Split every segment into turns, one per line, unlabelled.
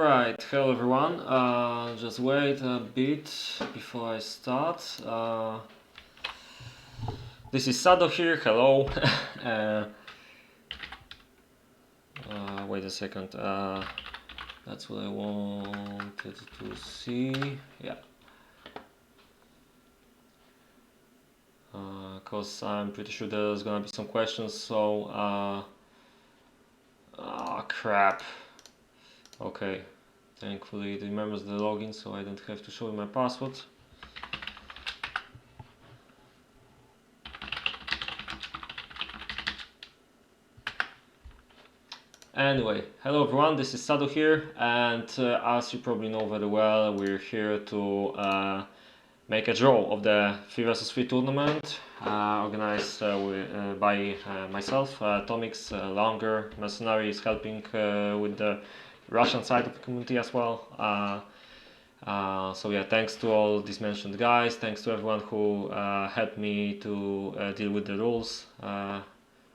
Alright, hello everyone. Just wait a bit before I start. This is Sado here, hello. Wait a second. That's what I wanted to see. Yeah. Because I'm pretty sure there's gonna be some questions, so. Crap. Okay. Thankfully it remembers the login, so I don't have to show my password. Anyway, hello everyone, this is Sado here, and as you probably know very well, we're here to make a draw of the 3 vs 3 tournament organized by myself, Tomix, Longer, Mercenary is helping with the Russian side of the community as well. So yeah, thanks to all these mentioned guys, thanks to everyone who helped me to deal with the rules.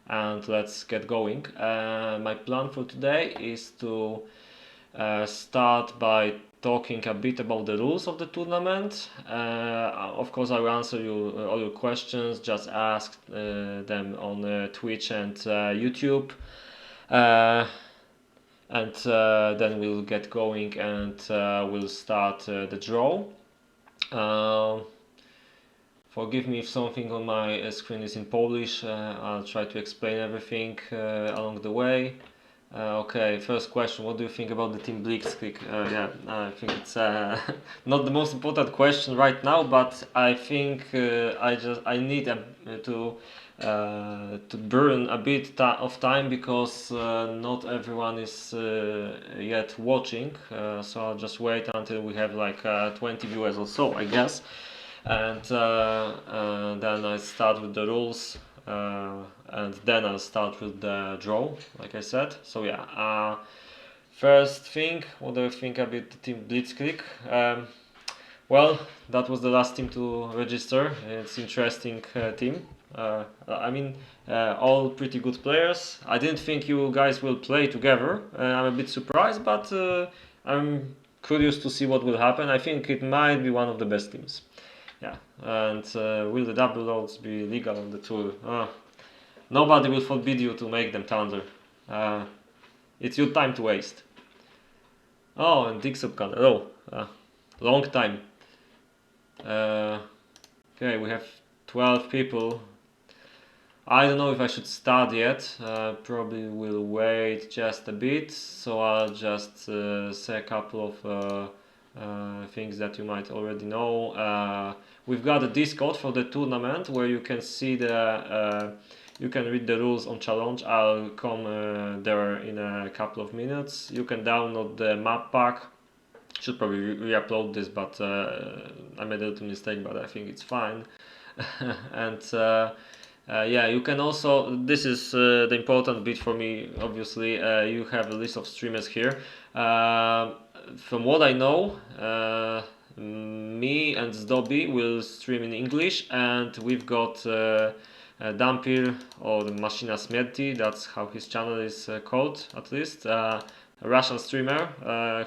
And let's get going. My plan for today is to start by talking a bit about the rules of the tournament. Of course, I will answer all your questions. Just ask them on Twitch and YouTube. And then we'll get going and we'll start the draw. Forgive me if something on my screen is in Polish. I'll try to explain everything along the way. Okay, first question. What do you think about the Team Blitzkrieg? Yeah, I think it's not the most important question right now, but I think I need to burn a bit of time because not everyone is yet watching. So I'll just wait until we have like 20 viewers or so, I guess. And then I start with the rules, and then I'll start with the draw, like I said. So yeah, first thing, what do you think about the Team Blitzkrieg? Well, that was the last team to register. It's interesting team. I mean, all pretty good players. I didn't think you guys will play together. I'm a bit surprised, but I'm curious to see what will happen. I think it might be one of the best teams. Yeah, and will the double loads be legal on the tour? Nobody will forbid you to make them Thunder. It's your time to waste. Oh, and Dixopcan. Hello. Long time. Okay, we have 12 people. I don't know if I should start yet. Probably will wait just a bit. So I'll just say a couple of things that you might already know. We've got a Discord for the tournament where you can see you can read the rules on challenge. I'll come there in a couple of minutes. You can download the map pack. Should probably re-upload this, but I made a little mistake, but I think it's fine. And yeah, you can also, this is the important bit for me, obviously, you have a list of streamers here. From what I know, me and Zdobi will stream in English, and we've got Dampir or Machina Smierti, that's how his channel is called, at least. A Russian streamer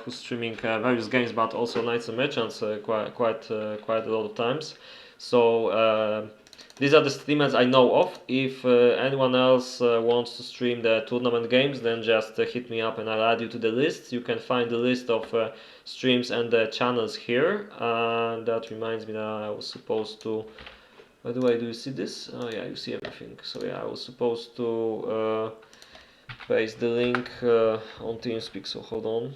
who's streaming various games, but also Knights and Merchants quite a lot of times. So these are the streamers I know of. If anyone else wants to stream the tournament games, then just hit me up and I'll add you to the list. You can find the list of streams and the channels here. That reminds me that I was supposed to... By the way, do you see this? Oh yeah, you see everything. So yeah, I was supposed to paste the link on TeamSpeak, so hold on.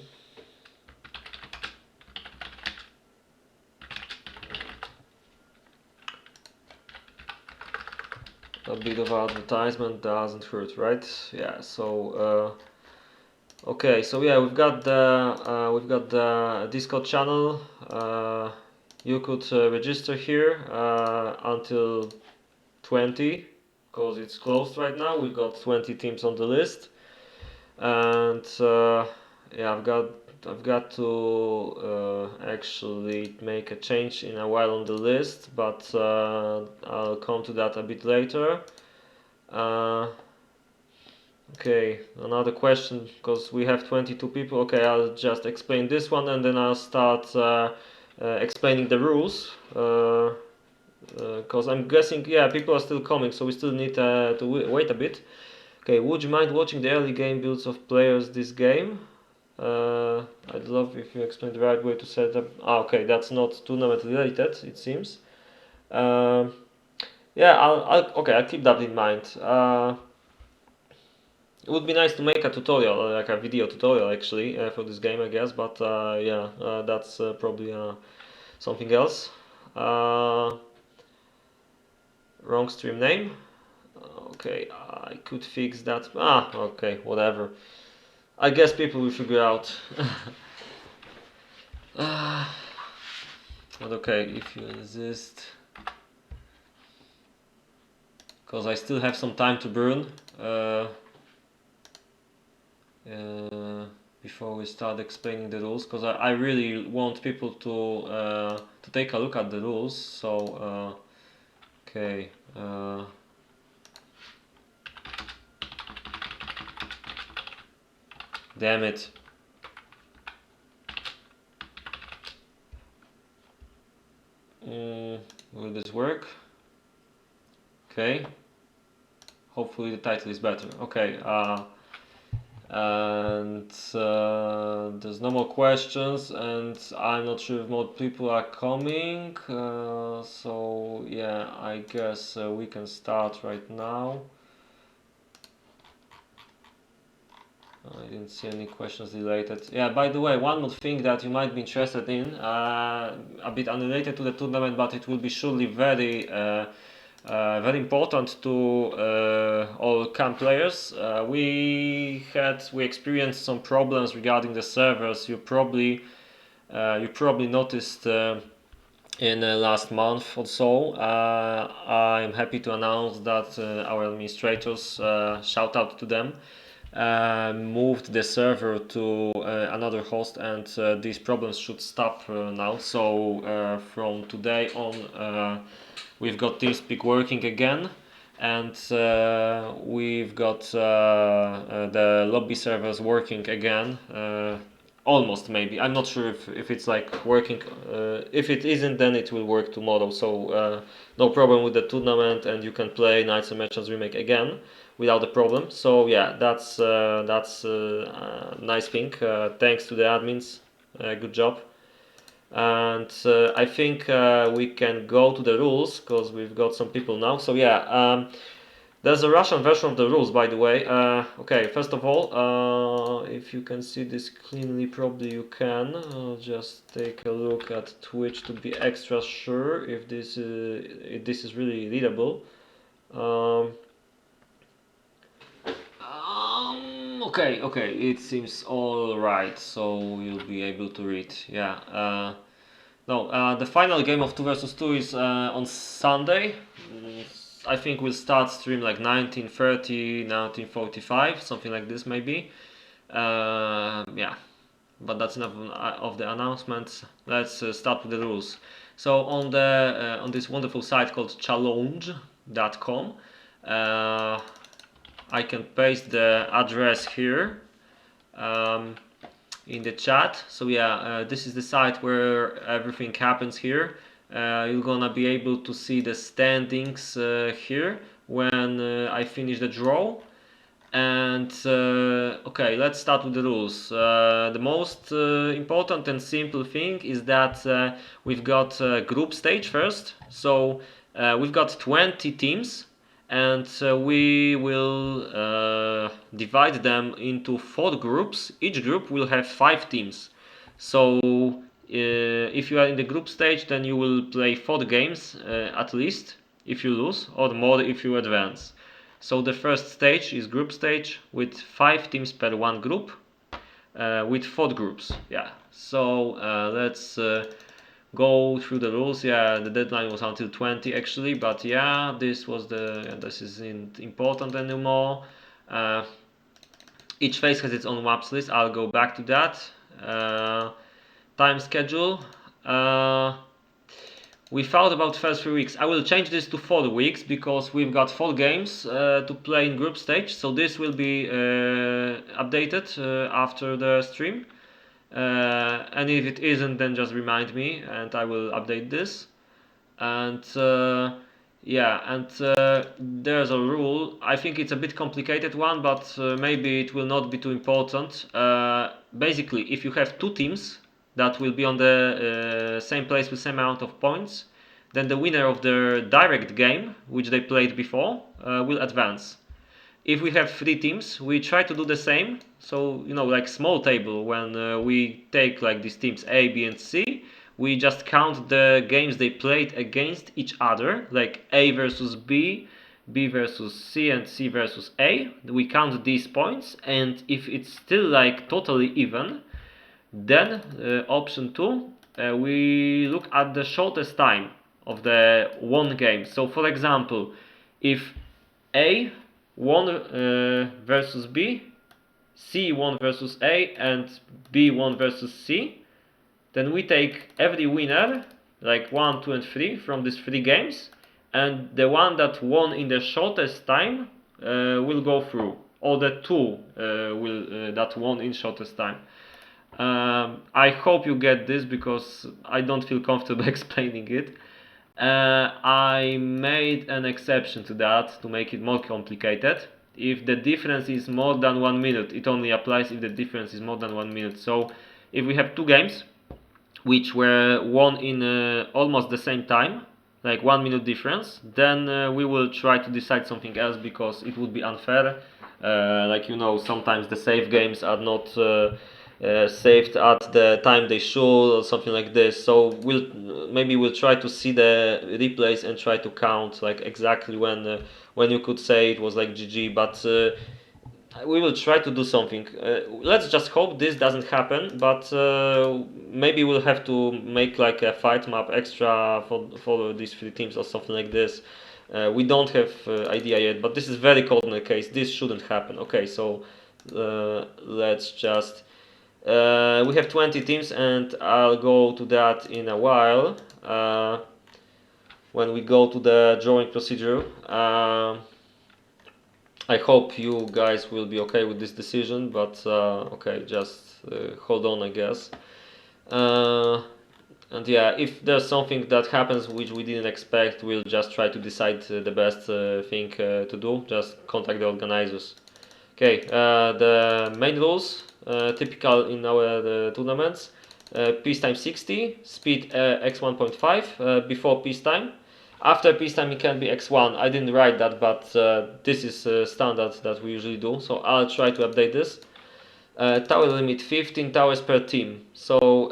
A bit of advertisement doesn't hurt, right? Yeah. So okay. So yeah, we've got the Discord channel. You could register here until 20, because it's closed right now. We've got 20 teams on the list, and yeah, I've got to actually make a change in a while on the list, but I'll come to that a bit later. Okay, another question, because we have 22 people. Okay, I'll just explain this one and then I'll start explaining the rules. Because I'm guessing, yeah, people are still coming, so we still need to wait a bit. Okay, would you mind watching the early game builds of players this game? I'd love if you explain the right way to set up. Ah, okay, that's not tournament related, it seems. Um, yeah, I'll keep that in mind. It would be nice to make a tutorial, like a video tutorial actually, for this game, I guess. But yeah, that's probably something else. Uh, Wrong stream name. Okay, I could fix that. Ah, okay, whatever. I guess people will figure out. But okay, if you insist, because I still have some time to burn uh, before we start explaining the rules, because I really want people to take a look at the rules. So okay. Damn it. Will this work? Okay. Hopefully the title is better. Okay. And there's no more questions, and I'm not sure if more people are coming. So yeah, I guess we can start right now. I didn't see any questions related. Yeah, by the way, one more thing that you might be interested in, a bit unrelated to the tournament, but it will be surely very important to all CAM players. We experienced some problems regarding the servers. You probably noticed in the last month or so. I'm happy to announce that our administrators, shout out to them, moved the server to another host, and these problems should stop now. So from today on, we've got TeamSpeak working again, and we've got the lobby servers working again. Almost, maybe. I'm not sure if it's like working. If it isn't, then it will work tomorrow. So no problem with the tournament, and you can play Knights and Merchants Remake again without a problem. So yeah, that's a nice thing. Thanks to the admins. Good job. And I think we can go to the rules, because we've got some people now. So yeah, there's a Russian version of the rules, by the way. Okay, first of all, if you can see this cleanly, probably you can. I'll just take a look at Twitch to be extra sure if this is really readable. Okay, it seems all right, so you'll be able to read. Yeah. No, the final game of 2 versus 2 is on Sunday. I think we'll start stream like 19:30, 19:45, something like this maybe. Yeah, but that's enough of the announcements. Let's start with the rules. So on this wonderful site called challenge.com, I can paste the address here. In the chat. So yeah, this is the site where everything happens here. You're gonna be able to see the standings here when I finish the draw. And okay, let's start with the rules. The most important and simple thing is that we've got group stage first. So we've got 20 teams, and we will divide them into 4 groups. Each group will have 5 teams. So if you are in the group stage, then you will play 4 games at least if you lose, or more if you advance. So the first stage is group stage with 5 teams per 1 group, with 4 groups. Yeah. So let's go through the rules. Yeah, the deadline was until 20 actually, but yeah, this isn't important anymore. Each phase has its own maps list. I'll go back to that. Time schedule. we thought about first 3 weeks. I will change this to 4 weeks because we've got 4 games to play in group stage. So this will be updated after the stream. And if it isn't, then just remind me and I will update this. And yeah, and there's a rule. I think it's a bit complicated one, but maybe it will not be too important. Basically, if you have 2 teams that will be on the same place with same amount of points, then the winner of the direct game, which they played before, will advance. If we have 3 teams, we try to do the same. So, you know, like small table, when we take like these teams A, B, and C, we just count the games they played against each other, like A versus B, B versus C, and C versus A. We count these points, and if it's still like totally even, then option 2, we look at the shortest time of the one game. So for example, if A won versus B, C won versus A, and B won versus C, then we take every winner, like 1, 2, and 3 from these 3 games, and the one that won in the shortest time will go through, or the 2 that won in shortest time. I hope you get this because I don't feel comfortable explaining it. I made an exception to that to make it more complicated. If the difference is more than 1 minute, it only applies if the difference is more than 1 minute. So if we have 2 games which were won in almost the same time, like 1 minute difference, then we will try to decide something else because it would be unfair. Like, you know, sometimes the save games are not saved at the time they should, or something like this. So maybe we'll try to see the replays and try to count like exactly when you could say it was like GG, but we will try to do something. Let's just hope this doesn't happen, but maybe we'll have to make like a fight map extra for these 3 teams or something like this. We don't have idea yet, but this is very corner case. This shouldn't happen. Okay, so let's just we have 20 teams, and I'll go to that in a while when we go to the drawing procedure. I hope you guys will be okay with this decision, but okay, just hold on, I guess. And yeah, if there's something that happens which we didn't expect, we'll just try to decide the best thing to do. Just contact the organizers. Okay, the main rules, typical in our tournaments. Peacetime 60, speed x1.5 before peacetime. After peacetime it can be x1. I didn't write that, but this is standard that we usually do, so I'll try to update this. Tower limit 15 towers per team. So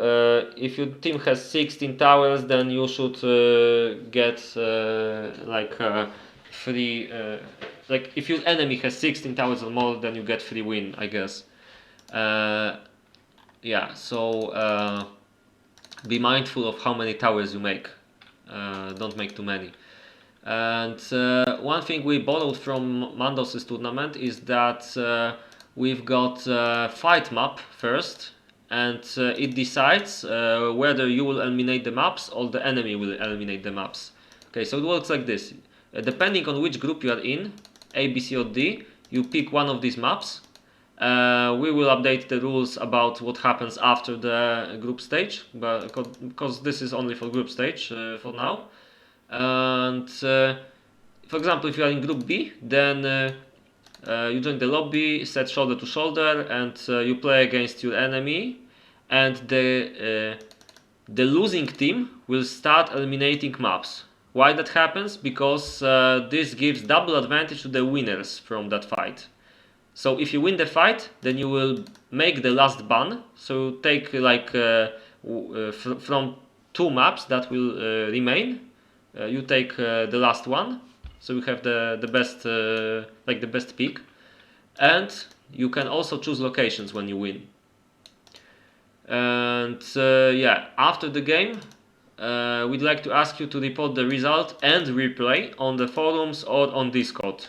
if your team has 16 towers, then you should get like 3. Like if your enemy has 16 towers or more, then you get 3 win, I guess. Yeah, so be mindful of how many towers you make. Don't make too many. And one thing we borrowed from Mandos' tournament is that we've got fight map first, and it decides whether you will eliminate the maps or the enemy will eliminate the maps. Okay, so it works like this. Depending on which group you are in, A, B, C, or D, you pick one of these maps. We will update the rules about what happens after the group stage, because this is only for group stage for now. And for example, if you are in group B, then you join the lobby, set shoulder to shoulder, and you play against your enemy, and the losing team will start eliminating maps. Why that happens? Because this gives double advantage to the winners from that fight. So if you win the fight, then you will make the last ban. So take like from 2 maps that will remain, you take the last one. So you have the best like the best pick, and you can also choose locations when you win. And yeah, after the game, we'd like to ask you to report the result and replay on the forums or on Discord.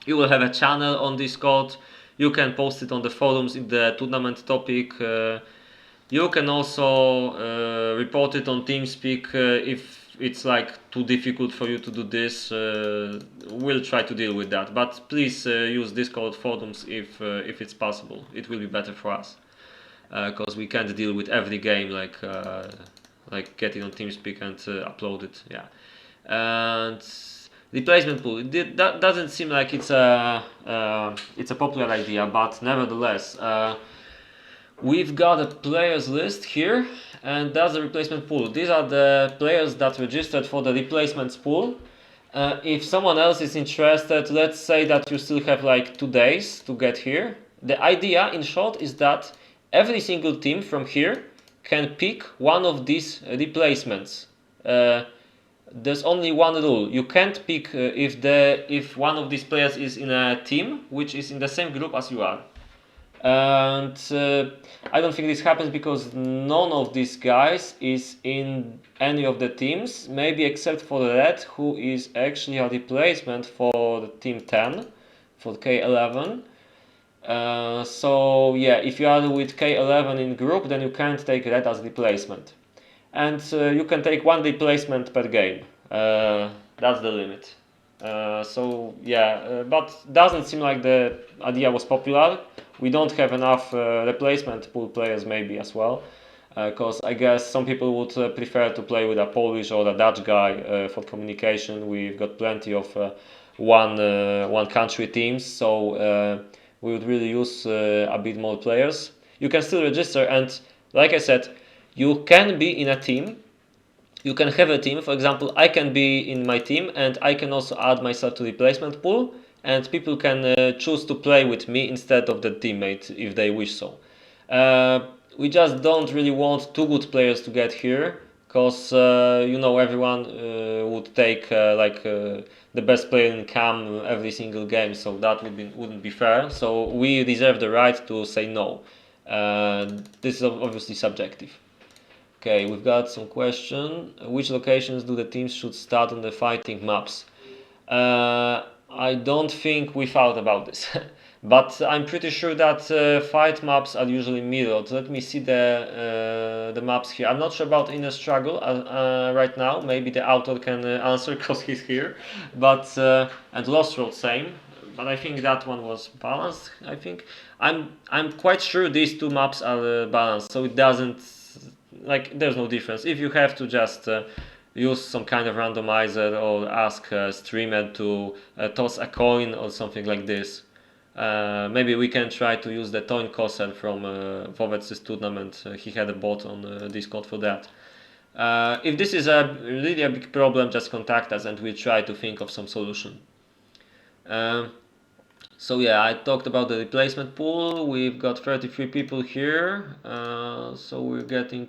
You will have a channel on Discord. You can post it on the forums in the tournament topic. You can also report it on TeamSpeak if it's like too difficult for you to do this, we'll try to deal with that. But please use Discord forums if it's possible. It will be better for us because we can't deal with every game like getting on TeamSpeak and upload it. Yeah, and replacement pool. That doesn't seem like it's a popular idea, but nevertheless. We've got a players list here, and that's the replacement pool. These are the players that registered for the replacements pool. If someone else is interested, let's say that you still have like 2 days to get here. The idea, in short, is that every single team from here can pick one of these replacements. There's only one rule: you can't pick if one of these players is in a team which is in the same group as you are. And I don't think this happens because none of these guys is in any of the teams, maybe except for Red, who is actually a replacement for the team 10, for K11. So yeah, if you are with K11 in group, then you can't take Red as replacement. And you can take 1 replacement per game. That's the limit. So yeah, but doesn't seem like the idea was popular. We don't have enough replacement pool players maybe as well, because I guess some people would prefer to play with a Polish or a Dutch guy for communication. We've got plenty of one country teams, so we would really use a bit more players. You can still register, and like I said, you can be in a team. You can have a team. For example, I can be in my team and I can also add myself to replacement pool, and people can choose to play with me instead of the teammate if they wish so. We just don't really want 2 good players to get here, because everyone would take the best player in CAM every single game, so that wouldn't be fair. So we reserve the right to say no. This is obviously subjective. Okay, we've got some question. Which locations do the teams should start on the fighting maps? I don't think we thought about this, but I'm pretty sure that fight maps are usually mirrored. Let me see the maps here. I'm not sure about Inner Struggle right now. Maybe the author can answer because he's here. But and Lost Road same. But I think that one was balanced. I think I'm quite sure these 2 maps are balanced, so it doesn't. Like, there's no difference. If you have to just use some kind of randomizer or ask a streamer to toss a coin or something like this, maybe we can try to use the Toin Kossel from Vovets' tournament. He had a bot on Discord for that. If this is really a big problem, just contact us and we'll try to think of some solution. So yeah, I talked about the replacement pool. We've got 33 people here, so we're getting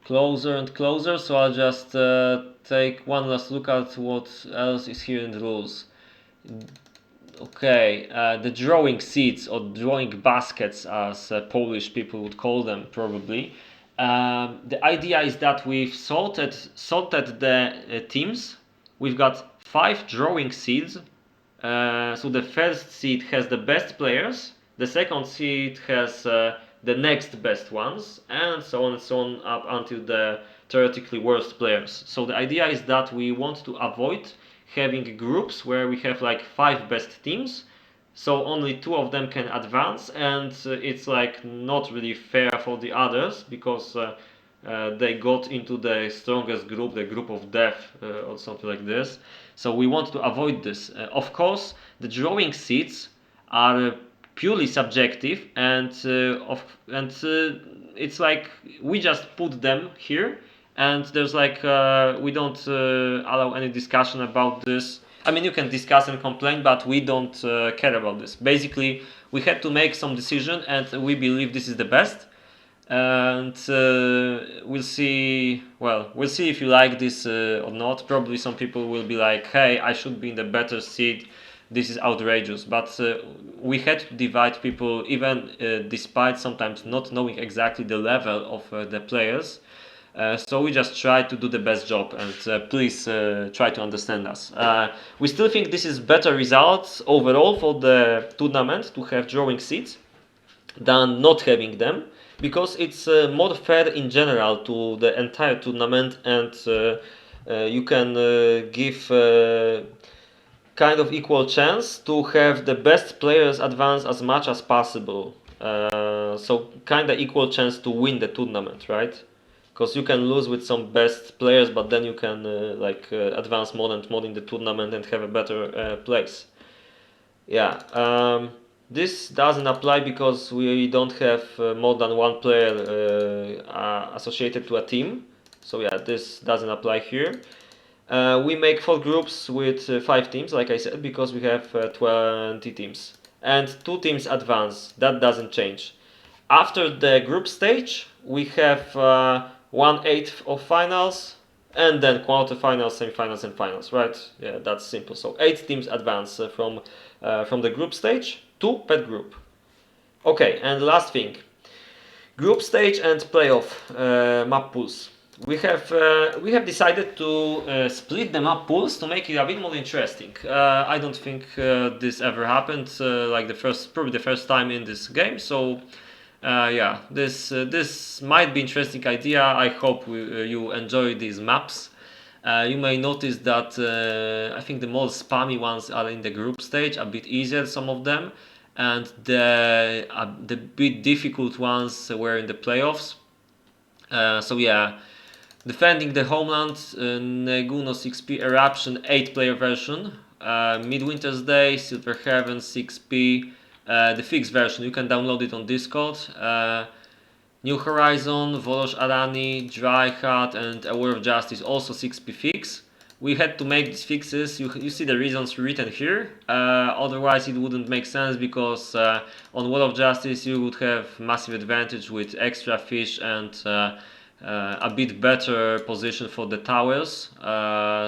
closer and closer. So I'll just take one last look at what else is here in the rules. Okay, the drawing seats or drawing baskets, as Polish people would call them probably. The idea is that we've sorted the teams. We've got 5 drawing seeds. So the first seed has the best players, the second seed has the next best ones, and so on up until the theoretically worst players. So the idea is that we want to avoid having groups where we have like 5 best teams, so only 2 of them can advance, and it's like not really fair for the others because they got into the strongest group, the group of death or something like this. So we want to avoid this. Of course, the drawing seeds are purely subjective, and it's like we just put them here, and there's like we don't allow any discussion about this. I mean, you can discuss and complain, but we don't care about this. Basically, we had to make some decision, and we believe this is the best. And we'll see. Well, we'll see if you like this or not. Probably some people will be like, "Hey, I should be in the better seat. This is outrageous." But we had to divide people, even despite sometimes not knowing exactly the level of the players. So we just try to do the best job, and please try to understand us. We still think this is better results overall for the tournament to have drawing seats than not having them, because it's more fair in general to the entire tournament, and you can give kind of equal chance to have the best players advance as much as possible. So kind of equal chance to win the tournament, right? Because you can lose with some best players, but then you can advance more and more in the tournament and have a better place. Yeah. This doesn't apply because we don't have more than one player associated to a team. So yeah, this doesn't apply here. We make 4 groups with 5 teams, like I said, because we have 20 teams. And 2 teams advance, that doesn't change. After the group stage, we have 1/8 of finals, and then quarterfinals, semifinals, and finals, right? Yeah, that's simple. So 8 teams advance from the group stage, 2 per group. Okay, and last thing, group stage and playoff map pools. We have decided to split the map pools to make it a bit more interesting. I don't think this ever happened, probably the first time in this game. So yeah, this might be interesting idea. I hope you enjoy these maps. You may notice that I think the more spammy ones are in the group stage, a bit easier, some of them, and the bit difficult ones were in the playoffs. So yeah, defending the homeland, Neguno 6P Eruption 8-player version, Midwinter's Day, Silver Heaven 6P, the fixed version. You can download it on Discord. New Horizon, Volosh Arani, Dry Hat, and A War of Justice, also 6P fix. We had to make these fixes. You see the reasons written here. Otherwise, it wouldn't make sense because on War of Justice you would have massive advantage with extra fish and a bit better position for the towers.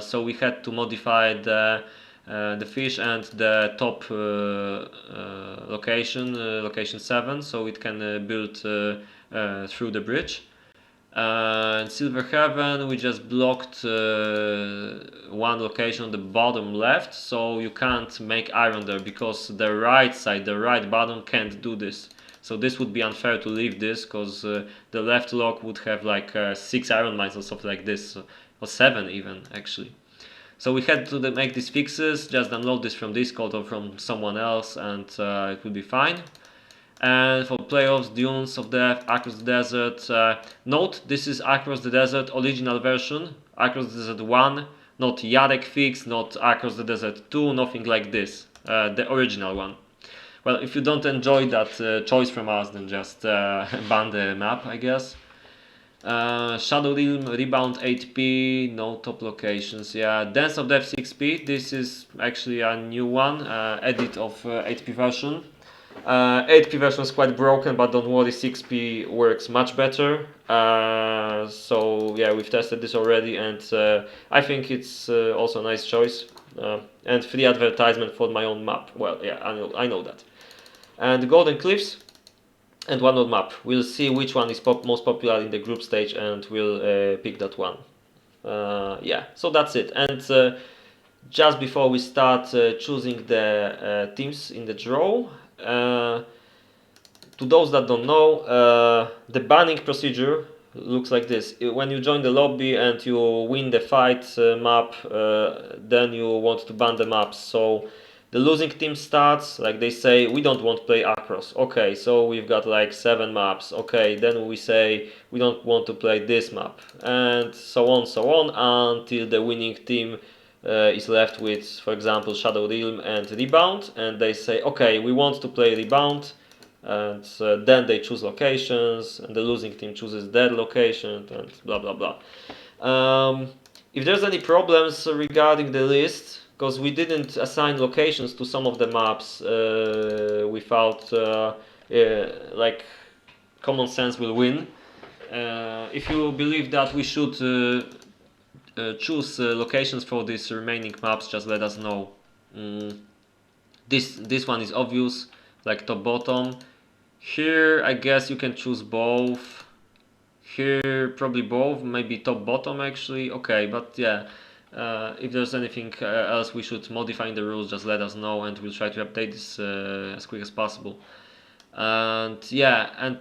So we had to modify the fish and the top location 7, so it can build through the bridge. In Silver Heaven, we just blocked one location on the bottom left, so you can't make iron there because the right side, the right bottom can't do this. So this would be unfair to leave this because the left lock would have like 6 iron mines or something like this, or 7 even actually. So we had to make these fixes, just download this from Discord or from someone else and it will be fine. And for playoffs, Dunes of Death, Across the Desert. Note, this is Across the Desert original version, Across the Desert 1, not Yarek fix, not Across the Desert 2, nothing like this, the original one. Well, if you don't enjoy that choice from us, then just ban the map, I guess. Shadow Realm, Rebound 8P, no top locations. Yeah, Dance of Death 6P, this is actually a new one, edit of 8P version. 8P version is quite broken, but don't worry, 6P works much better. So yeah, we've tested this already, and I think it's also a nice choice. And free advertisement for my own map. Well, yeah, I know that. And Golden Cliffs and one more map. We'll see which one is most popular in the group stage, and we'll pick that one. Yeah, so that's it. And just before we start choosing the teams in the draw, to those that don't know, the banning procedure looks like this. When you join the lobby and you win the fight map, then you want to ban the maps. So the losing team starts, like they say, we don't want to play Across. Okay, so we've got like 7 maps. Okay, then we say we don't want to play this map, and so on until the winning team is left with, for example, Shadow Realm and Rebound, and they say, okay, we want to play Rebound, and then they choose locations, and the losing team chooses their location, and blah blah blah. If there's any problems regarding the list, because we didn't assign locations to some of the maps, we felt like common sense will win. If you believe that we should choose locations for these remaining maps, just let us know. This one is obvious, like top bottom. Here I guess you can choose both. Here probably both, maybe top bottom actually. Okay, but yeah, if there's anything else we should modify in the rules, just let us know and we'll try to update this as quick as possible. And yeah, and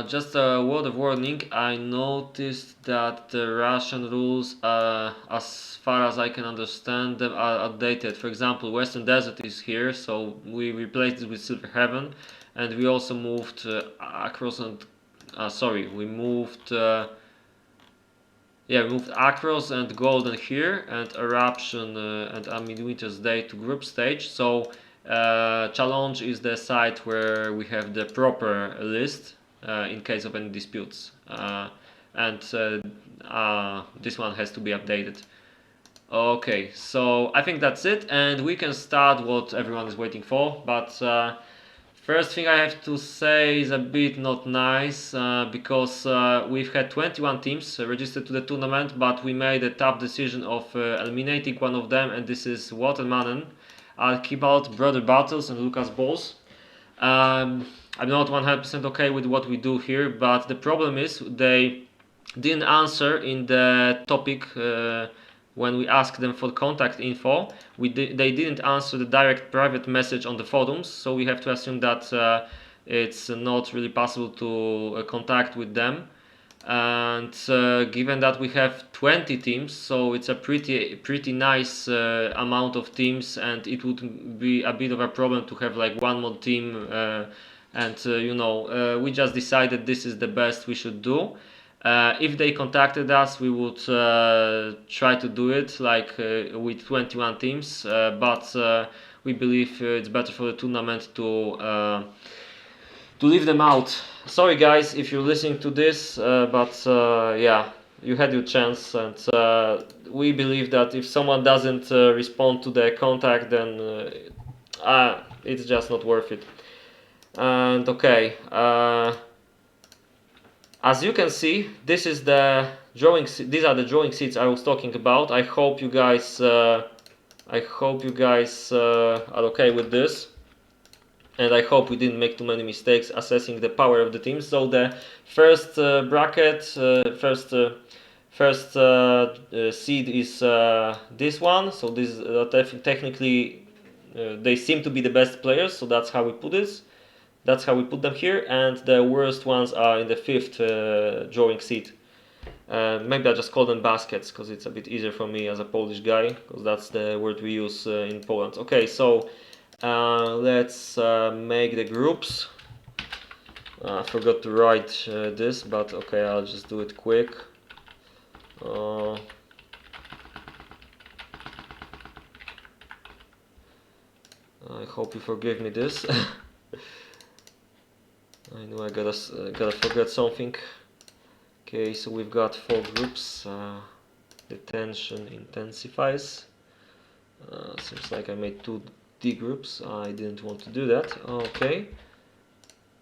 Just a word of warning, I noticed that the Russian rules, as far as I can understand them, are outdated. For example, Western Desert is here, so we replaced it with Silver Heaven, and we also moved Akros and... we moved... we moved Akros and Golden here, and Eruption and Midwinter's Day to group stage. So Challenge is the site where we have the proper list in case of any disputes, and this one has to be updated. Okay, so I think that's it, and we can start what everyone is waiting for. But first thing I have to say is a bit not nice, because we've had 21 teams registered to the tournament, but we made a tough decision of eliminating one of them, and this is Watermanen, Archibald, Brother Battles, and Lucas Balls. I'm not 100% okay with what we do here, but the problem is they didn't answer in the topic when we asked them for contact info. They didn't answer the direct private message on the forums, so we have to assume that it's not really possible to contact with them. And given that we have 20 teams, so it's a pretty nice amount of teams, and it would be a bit of a problem to have like one more team, and we just decided this is the best we should do. If they contacted us, we would try to do it like with 21 teams, but we believe it's better for the tournament to leave them out. Sorry guys if you're listening to this, but yeah, you had your chance, and we believe that if someone doesn't respond to the contact, then it's just not worth it. And okay, as you can see, this is the drawing. These are the drawing seats I was talking about. I hope you guys are okay with this, and I hope we didn't make too many mistakes assessing the power of the teams. So the first bracket, first seed is this one. So this technically they seem to be the best players. So that's how we put this. That's how we put them here, and the worst ones are in the fifth drawing seat. Maybe I just call them baskets because it's a bit easier for me as a Polish guy, because that's the word we use in Poland. Okay, so let's make the groups. I forgot to write this, but okay, I'll just do it quick. I hope you forgive me this. I know I gotta forget something. Okay, so we've got 4 groups. The tension intensifies. Seems like I made 2 D groups. I didn't want to do that. Okay.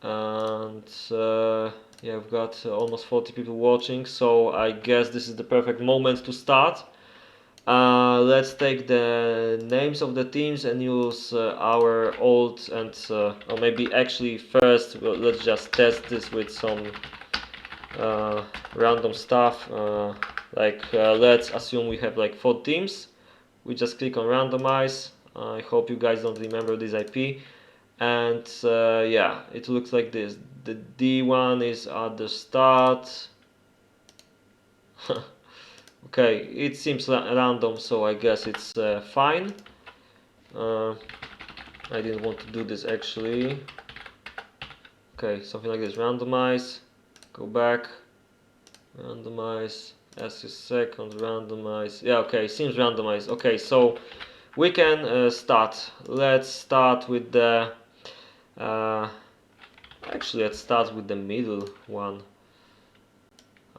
And yeah, we've got almost 40 people watching, so I guess this is the perfect moment to start. Let's take the names of the teams and use our old and or maybe actually first let's just test this with some random stuff. Let's assume we have like 4 teams. We just click on randomize. I hope you guys don't remember this IP. And yeah, it looks like this. The D1 is at the start. Okay, it seems random, so I guess it's fine. I didn't want to do this actually. Okay, something like this. Randomize, go back, randomize, as a second, randomize. Yeah, okay, seems randomized. Okay, so we can start. Let's start with the actually let's start with the middle one.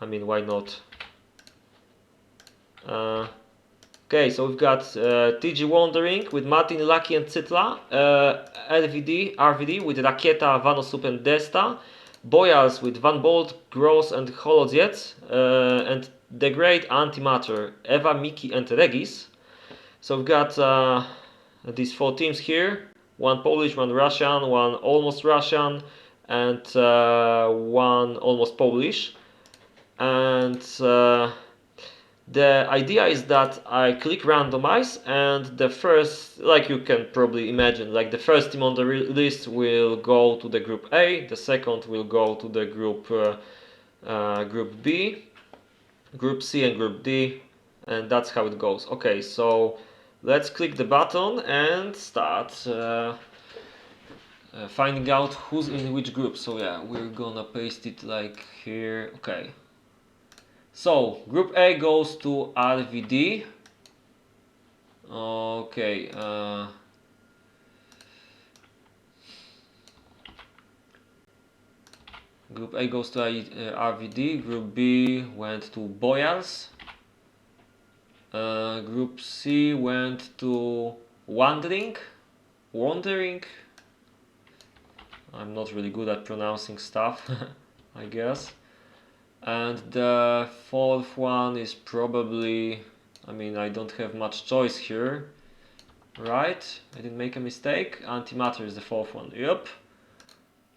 I mean, why not? Okay, so we've got TG Wandering with Martin, Lucky and Cytla, RVD with Rakieta, Vanosup and Desta, Boyars with Van Bolt, Gross and Holodziec, and The Great Antimatter, Eva, Miki and Regis. So we've got these 4 teams here, 1 Polish, 1 Russian, 1 almost Russian, and 1 almost Polish. And The idea is that I click randomize, and the first, like you can probably imagine, like the first team on the list will go to the group A, the second will go to the group B, group C and group D, and that's how it goes. Okay, so let's click the button and start finding out who's in which group. So yeah, we're gonna paste it like here. Okay. So group A goes to RVD. Okay. Group A goes to RVD. Group B went to Boyars. Group C went to Wandering. I'm not really good at pronouncing stuff, I guess. And the fourth one is probably, I mean, I don't have much choice here, right? I didn't make a mistake. Antimatter is the fourth one. Yep.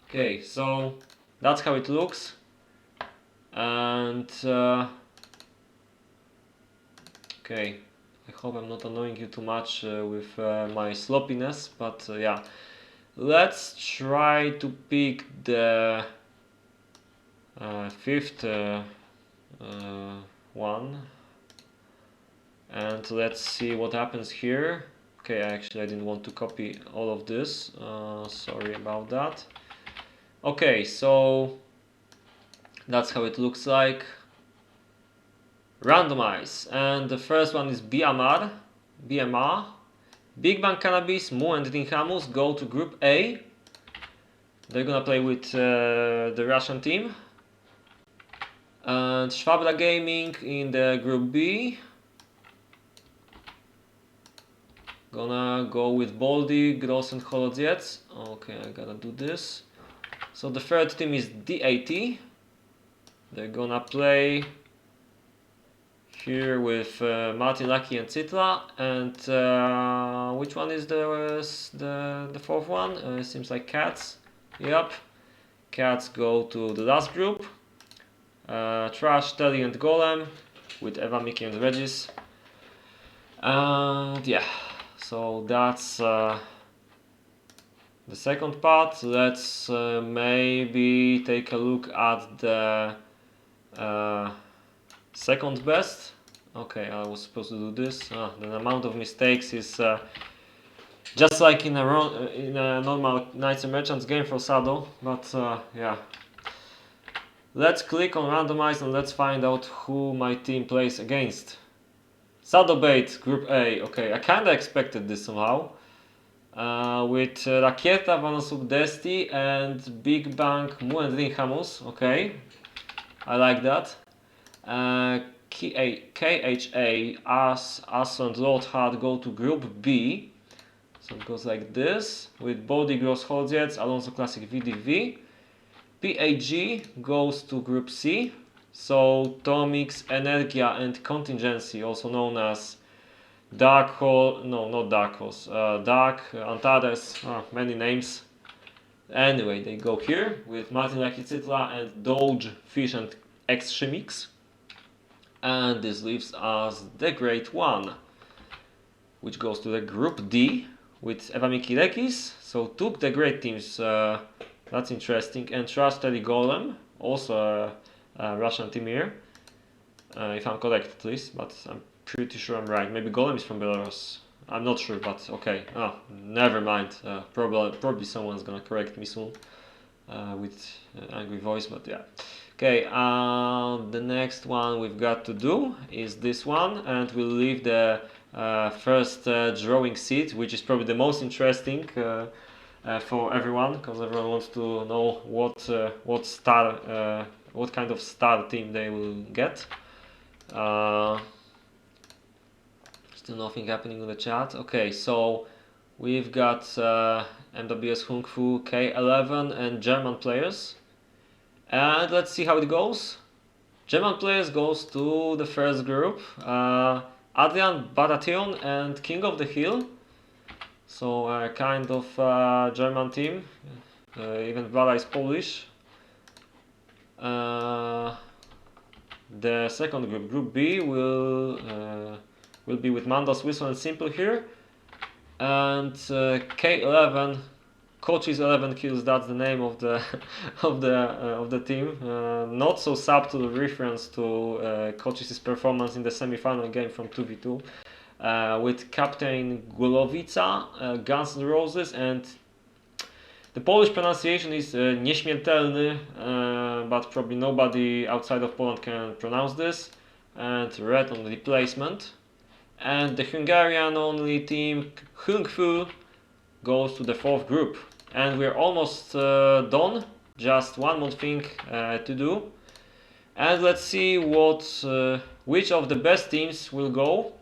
Okay, so that's how it looks. And okay, I hope I'm not annoying you too much with my sloppiness, but yeah. Let's try to pick the fifth one, and let's see what happens here. Okay, actually I didn't want to copy all of this, sorry about that. Okay, so that's how it looks like. Randomize, and the first one is BMR. Big Bang Cannabis, Mu and Dinhamus go to group A. They're gonna play with the Russian team. And Schwabra Gaming in the group B. Gonna go with Baldy, Gross and Holodziec. Okay, I gotta do this. So the third team is DAT. They're gonna play here with Martin Lucky and Citla. And which one is the fourth one? Seems like Cats. Yep. Cats go to the last group. Trash, Telly and Golem with Eva, Mickey and Regis. And yeah, so that's the second part. Let's maybe take a look at the second best. Okay, I was supposed to do this. The amount of mistakes is just like in a normal Knights and Merchants game for Sado, but yeah. Let's click on randomize and let's find out who my team plays against. Sado Bait, Group A. Okay, I kinda expected this somehow. With Rakieta, Vanosub Desti and Big Bang, Mu and Rinhamus. Okay, I like that. KHA, As and Lord Hard go to Group B. So it goes like this, with Body Gross Holdziec, Alonso Classic VDV. PAG goes to Group C. So Tomix, Energia and Contingency, also known as Dark Horse, no, not Dark Horse, Dark, Antares, many names. Anyway, they go here with Martin Lakicitla and Doge, Fish and X-Chemix. And this leaves us the Great One, which goes to the Group D with Eva Mikirekis. So took the great teams, that's interesting. And Trust Telly Golem, also a Russian team here. If I'm correct at least, but I'm pretty sure I'm right. Maybe Golem is from Belarus. I'm not sure, but okay. Never mind. Probably someone's gonna correct me soon with angry voice, but yeah. Okay, the next one we've got to do is this one, and we'll leave the first drawing seat, which is probably the most interesting for everyone, because everyone wants to know what kind of star team they will get. Still nothing happening in the chat. Okay, so we've got MWS Kung Fu, K11 and German players. And let's see how it goes. German players goes to the first group. Adrian Baratheon and King of the Hill. So kind of German team. Even Vara is Polish. the second group, Group B, will be with Mandos, Whistle, and Simple here, and K11, Coaches 11 Kills. That's the name of the of the team. Not so subtle reference to Coaches' performance in the semi-final game from 2v2, with Captain Głowica, Guns N' Roses, and the Polish pronunciation is nieśmiertelny, but probably nobody outside of Poland can pronounce this, and red on the replacement. And the Hungarian only team, Hungfu, goes to the fourth group. And we're almost done, just one more thing to do. And let's see which of the best teams will go.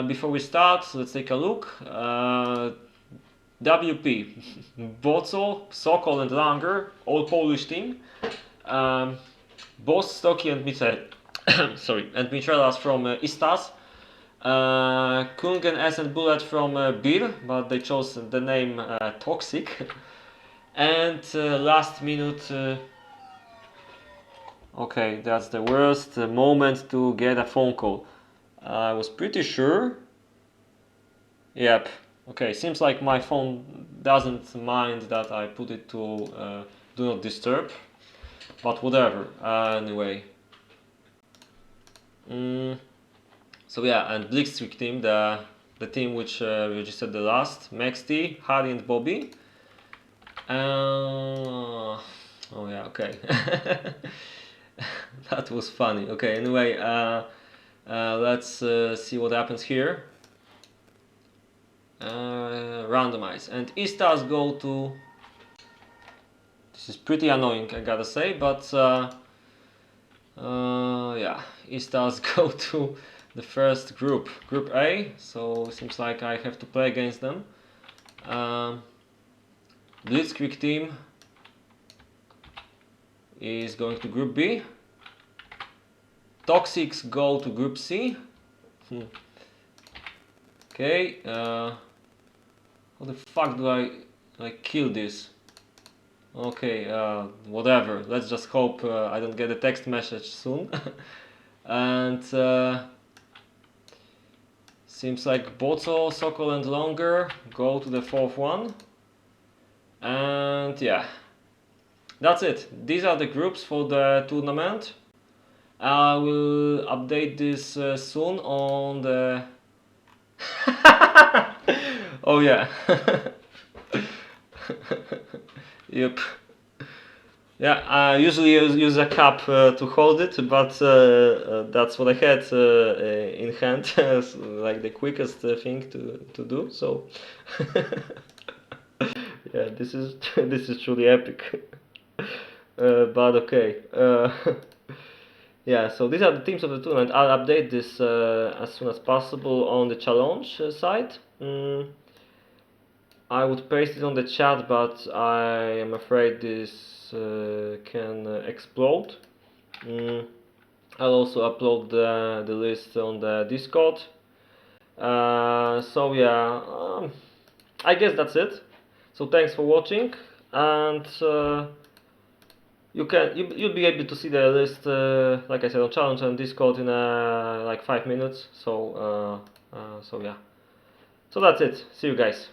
Before we start, let's take a look. WP, Boco, Sokol and Langer, all Polish team. Boss, Stocky and Michelas from Istas. Kungen, S and Bullet from Bir, but they chose the name Toxic. And last minute, okay, that's the worst moment to get a phone call. I was pretty sure. Yep. Okay, seems like my phone doesn't mind that I put it to do not disturb, but whatever. Anyway. So yeah, and Blitzkrieg team, the team which registered the last, Maxty, Harry and Bobby. Oh yeah, okay. That was funny. Okay, anyway, let's see what happens here. Randomize, and Istas go to. This is pretty annoying, I gotta say, but yeah, Istas go to the first group, Group A. So seems like I have to play against them. Blitzkrieg team is going to Group B. Toxics go to Group C. Okay. How the fuck do I kill this? Okay, whatever. Let's just hope I don't get a text message soon. And seems like Boco, Sokol and Longer go to the fourth one. And yeah, that's it. These are the groups for the tournament. I will update this soon on the... Oh yeah. Yep. Yeah, I usually use a cup to hold it, but that's what I had in hand, like the quickest thing to do. So yeah, this is truly epic. But okay. Yeah, so these are the teams of the tournament. I'll update this as soon as possible on the challenge site. I would paste it on the chat, but I am afraid this can explode. I'll also upload the list on the Discord. So yeah, I guess that's it. So thanks for watching, and you'll be able to see the list, like I said, on challenge and Discord in like 5 minutes. So so yeah, so that's it. See you guys.